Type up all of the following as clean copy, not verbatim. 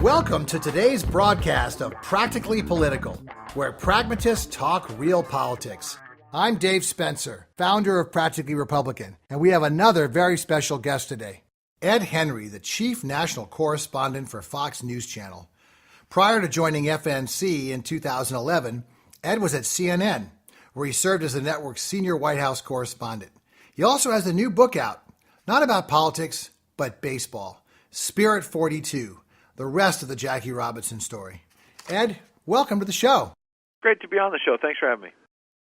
Welcome to today's broadcast of Practically Political, where pragmatists talk real politics. I'm Dave Spencer, founder of Practically Republican, and we have another very special guest today, Ed Henry, the chief national correspondent for Fox News Channel. Prior to joining FNC in 2011, Ed was at CNN, where he served as the network's senior White House correspondent. He also has a new book out, not about politics, but baseball, Spirit 42. The rest of the Jackie Robinson story. Ed, welcome to the show. Great to be on the show. Thanks for having me.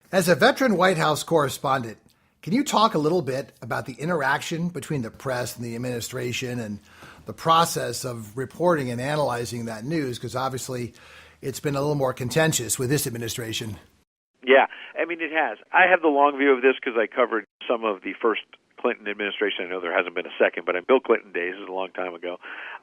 As a veteran White House correspondent, can you talk a little bit about the interaction between the press and the administration and the process of reporting and analyzing that news? Because obviously it's been a little more contentious with this administration. Yeah, I mean, it has. I have the long view of this because I covered some of the first Clinton administration. I know there hasn't been a second, but in Bill Clinton days, it was a long time ago.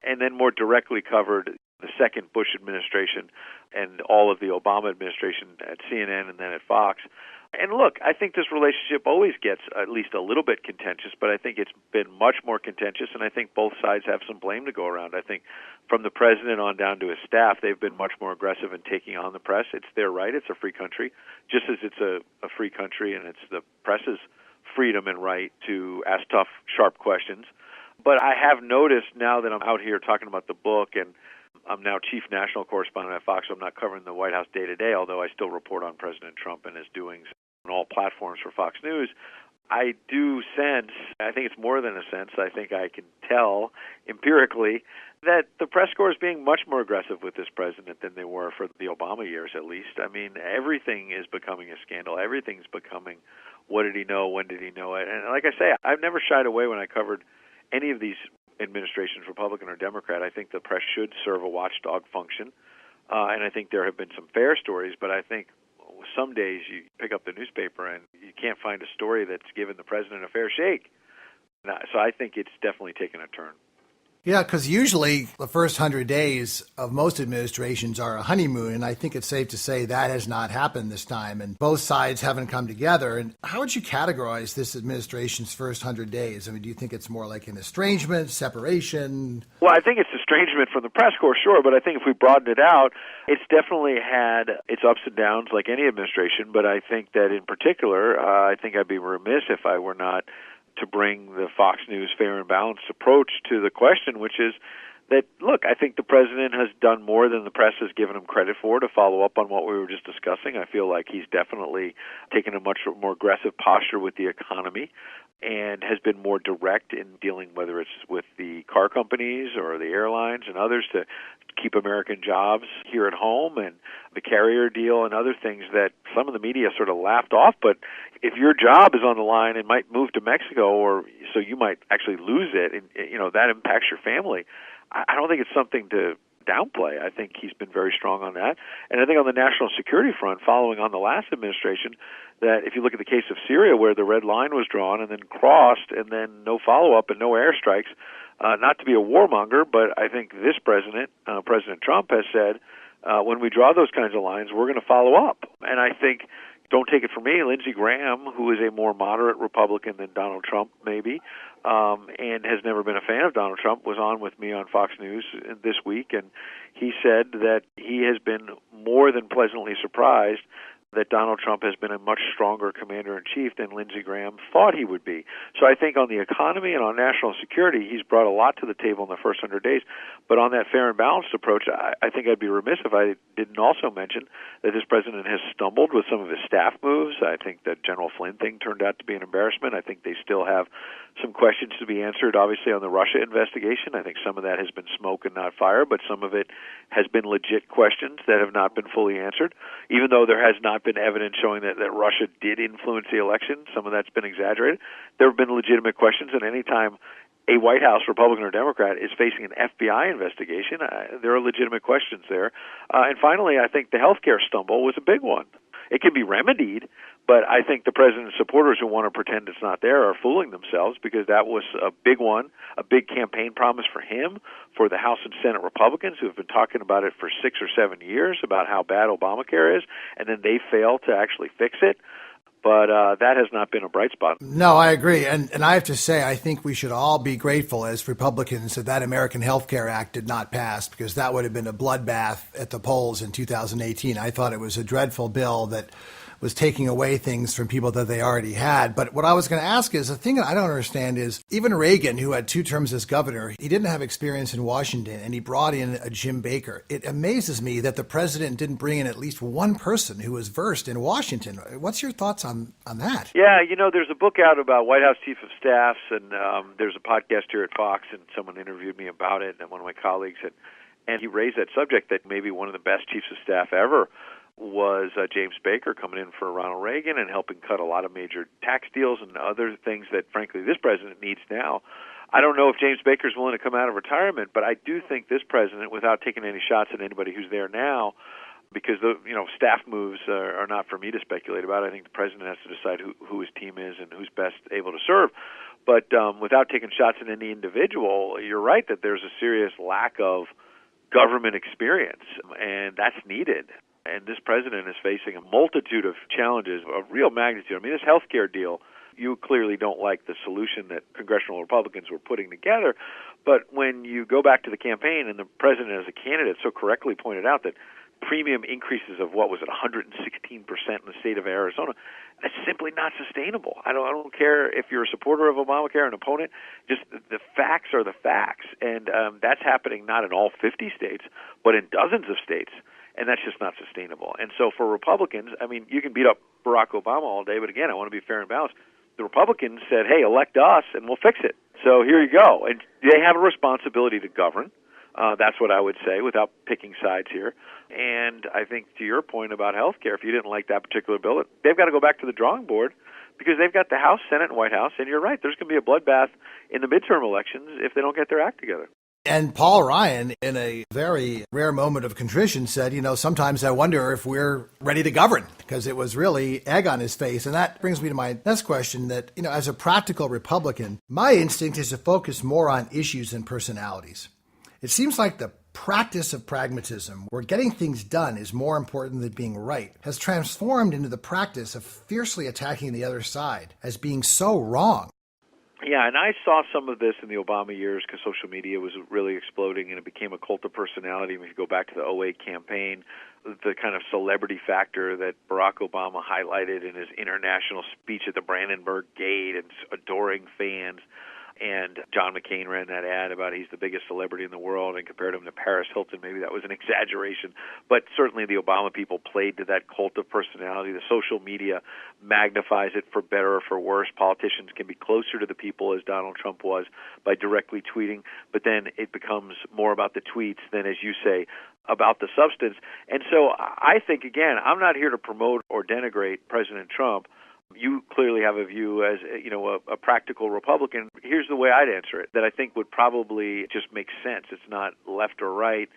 And then more directly covered the second Bush administration and all of the Obama administration at CNN and then at Fox. And look, I think this relationship always gets at least a little bit contentious, but I think it's been much more contentious, and I think both sides have some blame to go around. I think from the president on down to his staff, they've been much more aggressive in taking on the press. It's their right. It's a free country, just as it's a free country, and it's the press's freedom and right to ask tough, sharp questions. But I have noticed now that I'm out here talking about the book, and I'm now chief national correspondent at Fox, so I'm not covering the White House day to day, although I still report on President Trump and his doings on all platforms for Fox News. I do sense, I think it's more than a sense, I think I can tell empirically that the press corps is being much more aggressive with this president than they were for the Obama years, at least. I mean, everything is becoming a scandal. Everything's becoming, what did he know, when did he know it? And like I say, I've never shied away when I covered any of these administrations, Republican or Democrat. I think the press should serve a watchdog function, and I think there have been some fair stories, but I think some days you pick up the newspaper and you can't find a story that's given the president a fair shake. So I think it's definitely taken a turn. Yeah, because usually the first 100 days of most administrations are a honeymoon, and I think it's safe to say that has not happened this time, and both sides haven't come together. And how would you categorize this administration's first 100 days? I mean, do you think it's more like an estrangement, separation? Well, I think it's estrangement from the press corps, sure, but I think if we broaden it out, it's definitely had its ups and downs like any administration, but I think that in particular, I think I'd be remiss if I were not to bring the Fox News fair and balanced approach to the question, which is that, look, I think the president has done more than the press has given him credit for. To follow up on what we were just discussing, I feel like he's definitely taken a much more aggressive posture with the economy and has been more direct in dealing, whether it's with the car companies or the airlines and others, to keep American jobs here at home, and the carrier deal and other things that some of the media sort of laughed off. But if your job is on the line and might move to Mexico, or so you might actually lose it, and that impacts your family, I don't think it's something to downplay. I think he's been very strong on that. And I think on the national security front, following on the last administration, that if you look at the case of Syria, where the red line was drawn and then crossed and then no follow-up and no airstrikes, not to be a warmonger, but I think this president, President Trump, has said, when we draw those kinds of lines, we're going to follow up. And I think, don't take it from me, Lindsey Graham, who is a more moderate Republican than Donald Trump, maybe, and has never been a fan of Donald Trump, was on with me on Fox News this week, and he said that he has been more than pleasantly surprised that Donald Trump has been a much stronger commander-in-chief than Lindsey Graham thought he would be. So I think on the economy and on national security, he's brought a lot to the table in the first 100 days. But on that fair and balanced approach, I think I'd be remiss if I didn't also mention that this president has stumbled with some of his staff moves. I think that General Flynn thing turned out to be an embarrassment. I think they still have some questions to be answered, obviously, on the Russia investigation. I think some of that has been smoke and not fire, but some of it has been legit questions that have not been fully answered, even though there has not been evidence showing that Russia did influence the election. Some of that's been exaggerated. There have been legitimate questions, and any time a White House Republican or Democrat is facing an FBI investigation, there are legitimate questions there. And finally, I think the healthcare stumble was a big one. It can be remedied, but I think the president's supporters who want to pretend it's not there are fooling themselves, because that was a big one, a big campaign promise for him, for the House and Senate Republicans who have been talking about it for 6 or 7 years, about how bad Obamacare is, and then they failed to actually fix it. But that has not been a bright spot. No, I agree. And I have to say, I think we should all be grateful as Republicans that American Health Care Act did not pass, because that would have been a bloodbath at the polls in 2018. I thought it was a dreadful bill that was taking away things from people that they already had. But what I was going to ask is, the thing that I don't understand is, even Reagan, who had 2 terms as governor, he didn't have experience in Washington, and he brought in a Jim Baker. It amazes me that the president didn't bring in at least one person who was versed in Washington. What's your thoughts on that? Yeah, there's a book out about White House chief of staffs, and there's a podcast here at Fox, and someone interviewed me about it, and one of my colleagues, and he raised that subject that maybe one of the best chiefs of staff ever was James Baker, coming in for Ronald Reagan and helping cut a lot of major tax deals and other things that, frankly, this president needs now. I don't know if James Baker's willing to come out of retirement, but I do think this president, without taking any shots at anybody who's there now, because the staff moves are not for me to speculate about. I think the president has to decide who his team is and who's best able to serve. But without taking shots at any individual, you're right that there's a serious lack of government experience, and that's needed. And this president is facing a multitude of challenges of real magnitude. I mean, this health care deal, you clearly don't like the solution that congressional Republicans were putting together. But when you go back to the campaign, and the president as a candidate so correctly pointed out that premium increases of, 116% in the state of Arizona, that's simply not sustainable. I don't care if you're a supporter of Obamacare, an opponent, just the facts are the facts. And that's happening not in all 50 states, but in dozens of states. And that's just not sustainable. And so for Republicans, I mean, you can beat up Barack Obama all day, but again, I want to be fair and balanced. The Republicans said, hey, elect us and we'll fix it. So here you go. And they have a responsibility to govern. That's what I would say without picking sides here. And I think to your point about health care, if you didn't like that particular bill, they've got to go back to the drawing board, because they've got the House, Senate, and White House. And you're right, there's going to be a bloodbath in the midterm elections if they don't get their act together. And Paul Ryan, in a very rare moment of contrition, said, sometimes I wonder if we're ready to govern, because it was really egg on his face. And that brings me to my next question, that, as a practical Republican, my instinct is to focus more on issues than personalities. It seems like the practice of pragmatism, where getting things done is more important than being right, has transformed into the practice of fiercely attacking the other side as being so wrong. Yeah, and I saw some of this in the Obama years, because social media was really exploding and it became a cult of personality. If you go back to the 2008 campaign, the kind of celebrity factor that Barack Obama highlighted in his international speech at the Brandenburg Gate, and adoring fans. And John McCain ran that ad about he's the biggest celebrity in the world and compared him to Paris Hilton. Maybe that was an exaggeration, but certainly the Obama people played to that cult of personality. The social media magnifies it for better or for worse. Politicians can be closer to the people, as Donald Trump was, by directly tweeting, but then it becomes more about the tweets than, as you say, about the substance. And so I think, again, I'm not here to promote or denigrate President Trump. You clearly have a view as, a practical Republican. Here's the way I'd answer it, that I think would probably just make sense. It's not left or right,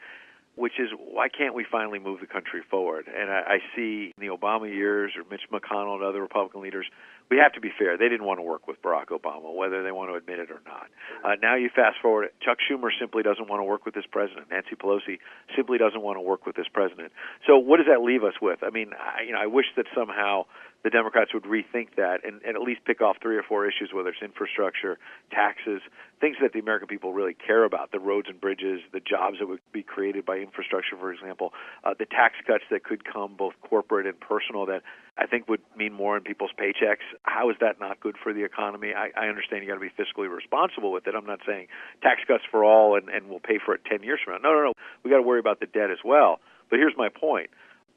which is, why can't we finally move the country forward? And I see in the Obama years, or Mitch McConnell and other Republican leaders, we have to be fair. They didn't want to work with Barack Obama, whether they want to admit it or not. Now you fast forward, Chuck Schumer simply doesn't want to work with this president. Nancy Pelosi simply doesn't want to work with this president. So what does that leave us with? I mean, I wish that somehow the Democrats would rethink that and at least pick off 3 or 4 issues, whether it's infrastructure, taxes, things that the American people really care about, the roads and bridges, the jobs that would be created by infrastructure, for example, the tax cuts that could come, both corporate and personal, that I think would mean more in people's paychecks. How is that not good for the economy? I understand you got to be fiscally responsible with it. I'm not saying tax cuts for all and we'll pay for it 10 years from now. No. We got to worry about the debt as well. But here's my point.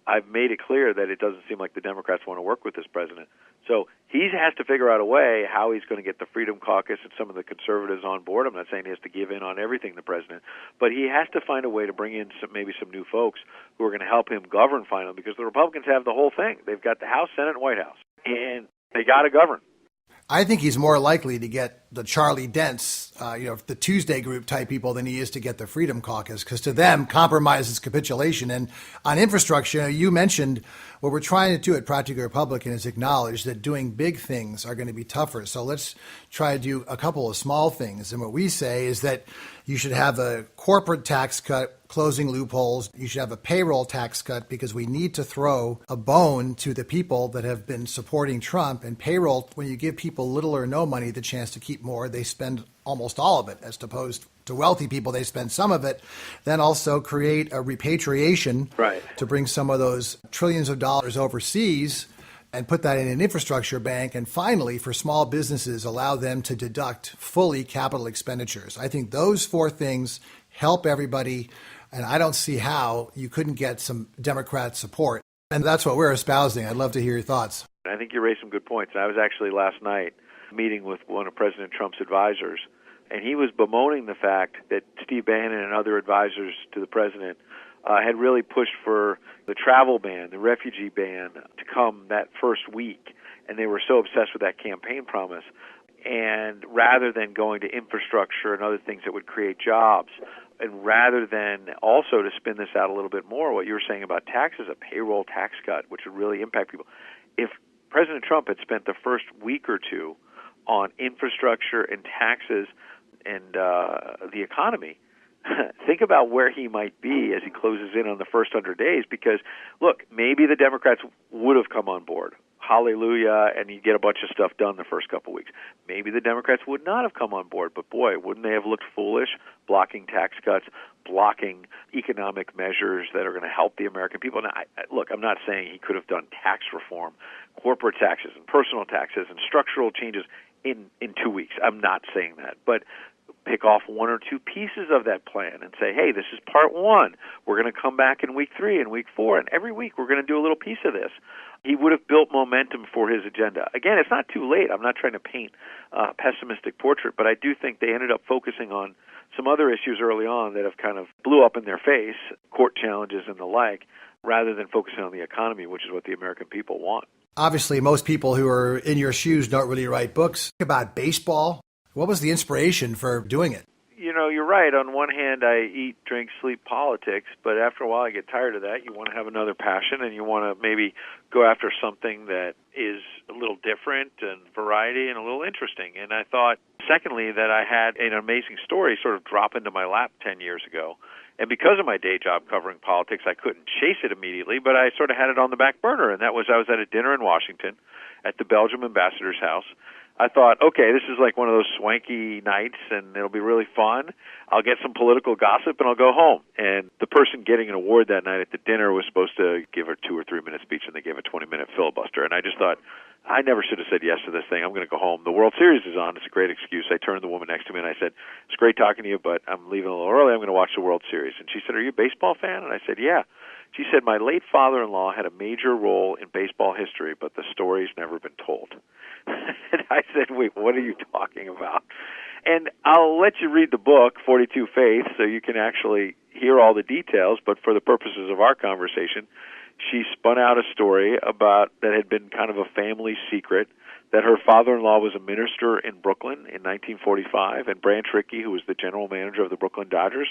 I've made it clear that it doesn't seem like the Democrats want to work with this president. So he has to figure out a way how he's going to get the Freedom Caucus and some of the conservatives on board. I'm not saying he has to give in on everything, the president, but he has to find a way to bring in maybe some new folks who are going to help him govern finally, because the Republicans have the whole thing. They've got the House, Senate, and White House, and they got to govern. I think he's more likely to get the Charlie Dents, the Tuesday group type people than he is to get the Freedom Caucus, because to them, compromise is capitulation. And on infrastructure, you mentioned what we're trying to do at Practically Republican is acknowledge that doing big things are going to be tougher. So let's try to do a couple of small things. And what we say is that you should have a corporate tax cut closing loopholes. You should have a payroll tax cut because we need to throw a bone to the people that have been supporting Trump. And payroll, when you give people little or no money the chance to keep more, they spend almost all of it, as opposed to wealthy people, they spend some of it. Then also create a repatriation to bring some of those trillions of dollars overseas and put that in an infrastructure bank. And finally, for small businesses, allow them to deduct fully capital expenditures. I think those four things help everybody, and I don't see how you couldn't get some Democrat support. And that's what we're espousing. I'd love to hear your thoughts. I think you raised some good points. I was actually last night meeting with one of President Trump's advisors, and he was bemoaning the fact that Steve Bannon and other advisors to the president had really pushed for the travel ban, the refugee ban, to come that first week, and they were so obsessed with that campaign promise. And rather than going to infrastructure and other things that would create jobs, and rather than also to spin this out a little bit more, what you were saying about taxes, a payroll tax cut, which would really impact people. If President Trump had spent the first week or two on infrastructure and taxes and the economy, think about where he might be as he closes in on the first 100 days, because, look, maybe the Democrats would have come on board. Hallelujah, and you get a bunch of stuff done the first couple of weeks. Maybe the Democrats would not have come on board, but boy, wouldn't they have looked foolish blocking tax cuts, blocking economic measures that are going to help the American people. Now, look, I'm not saying he could have done tax reform, corporate taxes and personal taxes and structural changes in 2 weeks. I'm not saying that, but pick off one or two pieces of that plan and say, hey, this is part one. We're going to come back in week 3 and week 4, and every week we're going to do a little piece of this. He would have built momentum for his agenda. Again, it's not too late. I'm not trying to paint a pessimistic portrait, but I do think they ended up focusing on some other issues early on that have kind of blew up in their face, court challenges and the like, rather than focusing on the economy, which is what the American people want. Obviously, most people who are in your shoes don't really write books about baseball. What was the inspiration for doing it? You know, you're right. On one hand, I eat, drink, sleep politics, but after a while I get tired of that. You want to have another passion, and you want to maybe go after something that is a little different and variety and a little interesting. And I thought, secondly, that I had an amazing story sort of drop into my lap 10 years ago. And because of my day job covering politics, I couldn't chase it immediately, but I sort of had it on the back burner. And that was, I was at a dinner in Washington at the Belgium ambassador's house. I thought, okay, this is like one of those swanky nights, and it'll be really fun. I'll get some political gossip, and I'll go home. And the person getting an award that night at the dinner was supposed to give a 2 or 3 minute speech, and they gave a 20-minute filibuster. And I just thought, I never should have said yes to this thing. I'm going to go home. The World Series is on. It's a great excuse. I turned to the woman next to me, and I said, it's great talking to you, but I'm leaving a little early. I'm going to watch the World Series. And she said, are you a baseball fan? And I said, yeah. She said, my late father-in-law had a major role in baseball history, but the story's never been told. And I said, wait, what are you talking about? And I'll let you read the book, 42 Faiths, so you can actually hear all the details, but for the purposes of our conversation, she spun out a story about that had been kind of a family secret, that her father-in-law was a minister in Brooklyn in 1945, and Branch Rickey, who was the general manager of the Brooklyn Dodgers,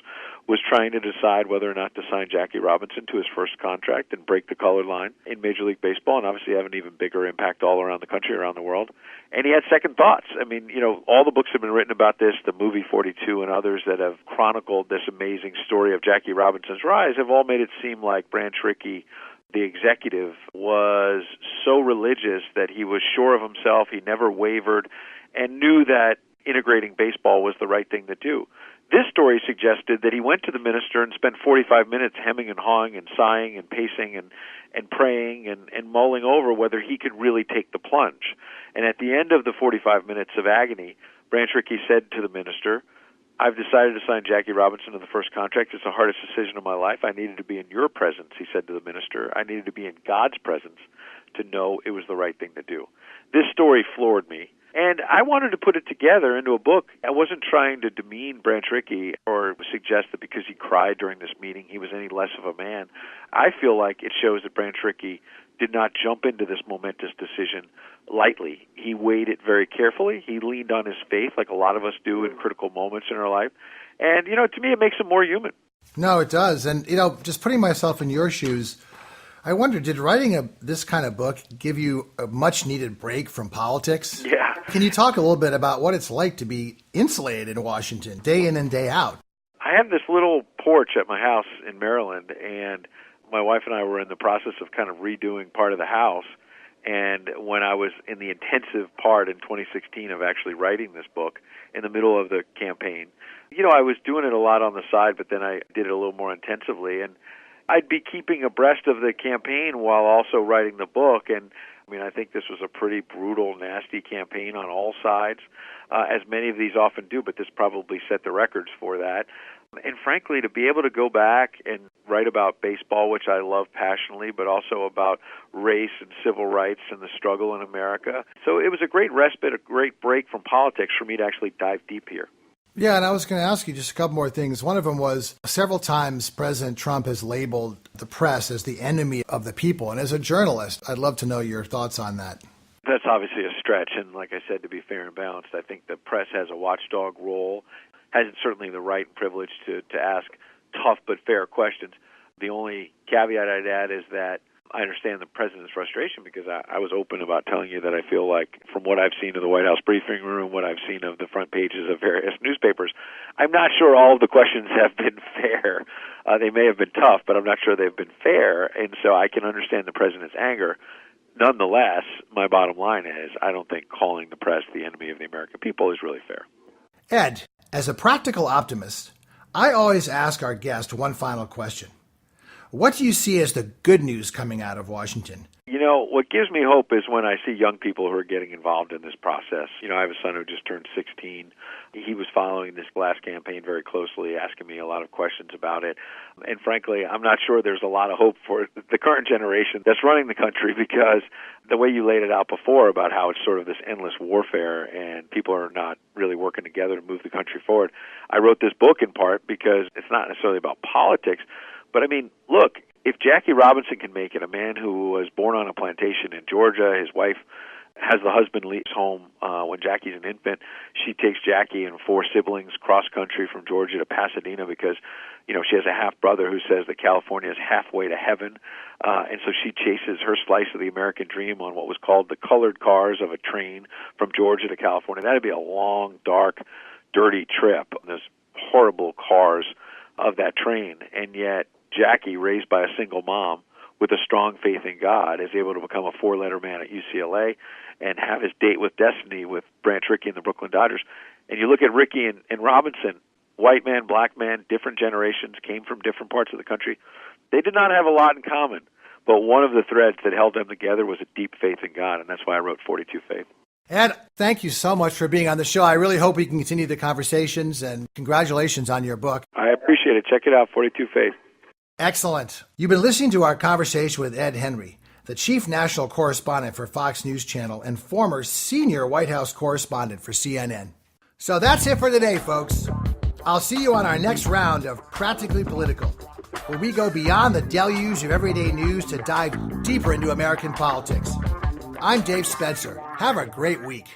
was trying to decide whether or not to sign Jackie Robinson to his first contract and break the color line in Major League Baseball, and obviously have an even bigger impact all around the country, around the world. And he had second thoughts. I mean, you know, all the books have been written about this, the movie 42 and others that have chronicled this amazing story of Jackie Robinson's rise have all made it seem like Branch Rickey, the executive, was so religious that he was sure of himself, he never wavered, and knew that integrating baseball was the right thing to do. This story suggested that he went to the minister and spent 45 minutes hemming and hawing and sighing and pacing and praying and mulling over whether he could really take the plunge. And at the end of the 45 minutes of agony, Branch Rickey said to the minister, I've decided to sign Jackie Robinson to the first contract. It's the hardest decision of my life. I needed to be in your presence, he said to the minister. I needed to be in God's presence to know it was the right thing to do. This story floored me, and I wanted to put it together into a book. I wasn't trying to demean Branch Rickey or suggest that because he cried during this meeting he was any less of a man. I feel like it shows that Branch Rickey did not jump into this momentous decision lightly. He weighed it very carefully. He leaned on his faith like a lot of us do in critical moments in our life. And, you know, to me, it makes him more human. No, it does. And, you know, just putting myself in your shoes, I wonder, did writing this kind of book give you a much-needed break from politics? Yeah. Can you talk a little bit about what it's like to be insulated in Washington day in and day out? I have this little porch at my house in Maryland, and my wife and I were in the process of kind of redoing part of the house. And when I was in the intensive part in 2016 of actually writing this book, in the middle of the campaign, I was doing it a lot on the side, but then I did it a little more intensively. And I'd be keeping abreast of the campaign while also writing the book. And I think this was a pretty brutal, nasty campaign on all sides, as many of these often do, but this probably set the records for that. And frankly, to be able to go back and write about baseball, which I love passionately, but also about race and civil rights and the struggle in America. So it was a great respite, a great break from politics for me to actually dive deep here. Yeah, and I was going to ask you just a couple more things. One of them was several times President Trump has labeled the press as the enemy of the people. And as a journalist, I'd love to know your thoughts on that. That's obviously a stretch. And like I said, to be fair and balanced, I think the press has a watchdog role, has certainly the right and privilege to ask tough but fair questions. The only caveat I'd add is that I understand the president's frustration because I was open about telling you that I feel like from what I've seen of the White House briefing room, what I've seen of the front pages of various newspapers, I'm not sure all of the questions have been fair. They may have been tough, but I'm not sure they've been fair, and so I can understand the president's anger. Nonetheless, my bottom line is I don't think calling the press the enemy of the American people is really fair. Ed, as a practical optimist, I always ask our guest one final question. What do you see as the good news coming out of Washington? What gives me hope is when I see young people who are getting involved in this process. I have a son who just turned 16. He was following this last campaign very closely, asking me a lot of questions about it. And frankly, I'm not sure there's a lot of hope for the current generation that's running the country because the way you laid it out before about how it's sort of this endless warfare and people are not really working together to move the country forward. I wrote this book in part because it's not necessarily about politics, but look, if Jackie Robinson can make it, a man who was born on a plantation in Georgia, his wife has the husband leaves home when Jackie's an infant. She takes Jackie and 4 siblings cross-country from Georgia to Pasadena because, she has a half-brother who says that California is halfway to heaven. And so she chases her slice of the American dream on what was called the colored cars of a train from Georgia to California. That would be a long, dark, dirty trip. There's horrible cars of that train, and yet Jackie, raised by a single mom with a strong faith in God, is able to become a 4-letter man at UCLA and have his date with destiny with Branch Rickey and the Brooklyn Dodgers. And you look at Rickey and Robinson, white man, black man, different generations, came from different parts of the country. They did not have a lot in common, but one of the threads that held them together was a deep faith in God, and that's why I wrote 42 Faith. Ed, thank you so much for being on the show. I really hope we can continue the conversations, and congratulations on your book. I appreciate it. Check it out, 42 Faith. Excellent. You've been listening to our conversation with Ed Henry, the chief national correspondent for Fox News Channel and former senior White House correspondent for CNN. So that's it for today, folks. I'll see you on our next round of Practically Political, where we go beyond the deluge of everyday news to dive deeper into American politics. I'm Dave Spencer. Have a great week.